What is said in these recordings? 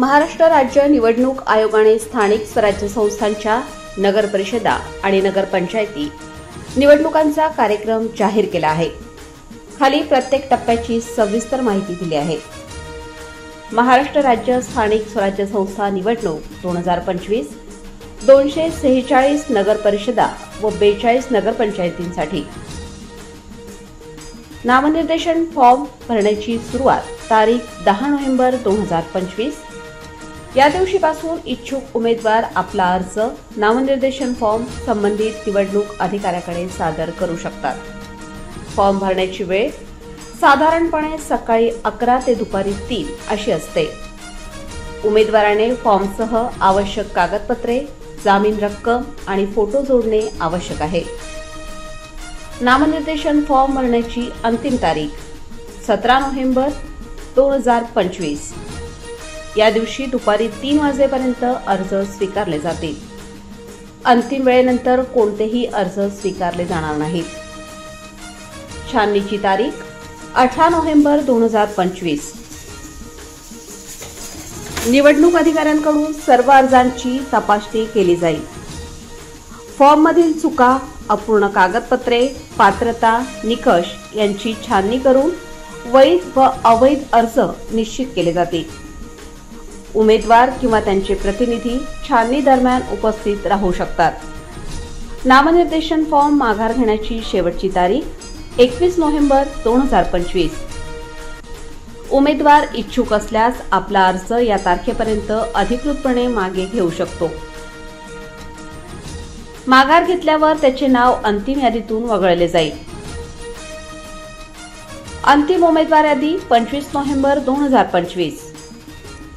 महाराष्ट्र राज्य निवडणूक आयोगाने स्थानिक स्वराज्य संस्थांच्या नगर परिषदा आणि नगरपंचायती निवडणुकांचा कार्यक्रम जाहीर केला आहे. खाली प्रत्येक टप्प्याची सविस्तर माहिती दिली आहे. महाराष्ट्र राज्य स्थानिक स्वराज्य संस्था निवडणूक 2025 246 नगर परिषदा व 42 नगरपंचायतींसाठी नामनिर्देशन फॉर्म भरण्याची सुरुवात तारीख 10 नोव्हेंबर 2025 या दिवशीपासून इच्छुक उमेदवार आपला अर्ज नामनिर्देशन फॉर्म संबंधित निवडणूक अधिकाऱ्याकडे सादर करू शकतात. फॉर्म भरण्याची वेळ साधारणपणे सकाळी 11 ते दुपारी 3 अशी असते. उमेदवाराने फॉर्मसह आवश्यक कागदपत्रे, जामीन रक्कम आणि फोटो जोडणे आवश्यक आहे. नामनिर्देशन फॉर्म भरण्याची अंतिम तारीख 17 नोव्हेंबर 2025 या दिवशी दुपारी 3 वाजेपर्यंत अर्ज स्वीकारले जातील. अंतिम वेळेनंतर कोणतेही अर्ज स्वीकारले जाणार नाहीत. छाननीची तारीख 18 नोव्हेंबर 2025. निवडणूक अधिकाऱ्यांकडून सर्व अर्जांची तपासणी केली जाईल. फॉर्ममधील चुका, अपूर्ण कागदपत्रे, पात्रता, निकष यांची छाननी करून वैध व अवैध अर्ज निश्चित केले जातील. उमेदवार किंवा त्यांचे प्रतिनिधी छाननी दरम्यान उपस्थित राहू शकतात. नामनिर्देशन फॉर्म माघार घेण्याची शेवटची तारीख 21 नोव्हेंबर 2025. उमेदवार इच्छुक असल्यास आपला अर्ज या तारखेपर्यंत अधिकृतपणे मागे घेऊ शकतो. माघार घेतल्यावर त्याचे नाव अंतिम यादीतून वगळले जाईल. अंतिम उमेदवार यादी 25 नोव्हेंबर 2025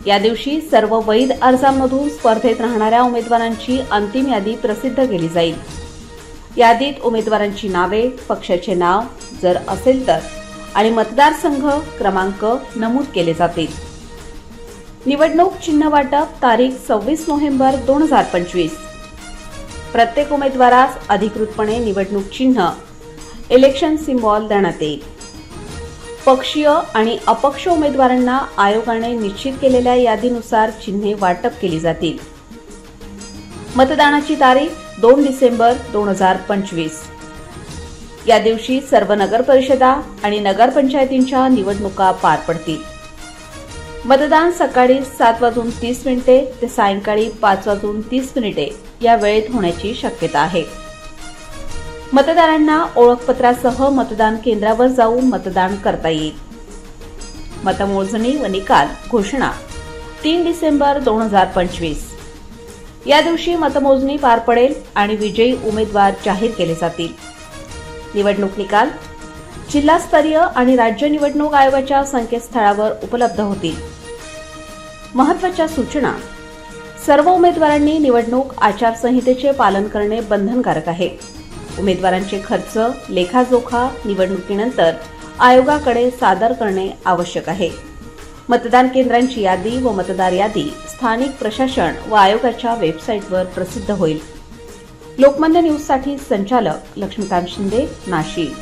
या दिवशी सर्व वैध अर्जांमधून स्पर्धेत राहणाऱ्या उमेदवारांची अंतिम यादी प्रसिद्ध केली जाईल. यादीत उमेदवारांची नावे, पक्षाचे नाव जर असेल तर आणि मतदारसंघ क्रमांक नमूद केले जातील. निवडणूक चिन्ह वाटप तारीख 26 नोव्हेंबर 2025. प्रत्येक उमेदवारास अधिकृतपणे निवडणूक चिन्ह इलेक्शन सिम्बॉल देण्यात येईल. पक्षीय आणि अपक्ष उमेदवारांना आयोगाने निश्चित केलेल्या यादीनुसार चिन्हे वाटप केली जातील. मतदानाची तारीख 2 डिसेंबर 2025 या दिवशी सर्व नगरपरिषदा आणि नगरपंचायतींच्या निवडणुका पार पडतील. मतदान सकाळी 7:30 ते सायंकाळी 5:30 या वेळेत होण्याची शक्यता आहे. मतदारांना ओळखपत्रासह मतदान केंद्रावर जाऊन मतदान करता येईल. मतमोजणी व निकाल घोषणा 3 डिसेंबर 2025 या दिवशी मतमोजणी पार पडेल आणि विजयी उमेदवार जाहीर केले जातील. निवडणूक निकाल जिल्हास्तरीय आणि राज्य निवडणूक आयोगाच्या संकेतस्थळावर उपलब्ध होतील. महत्त्वाच्या सूचना: सर्व उमेदवारांनी निवडणूक आचारसंहितेचे पालन करणे बंधनकारक आहे. उमेदवारांचे खर्च, लेखाजोखा निवडणुकीनंतर आयोगाकडे सादर करणे आवश्यक आहे. मतदान केंद्रांची यादी व मतदार यादी स्थानिक प्रशासन व आयोगाच्या वेबसाईटवर प्रसिद्ध होईल. लोकमान्य न्यूजसाठी संचालक लक्ष्मीकांत शिंदे, नाशिक.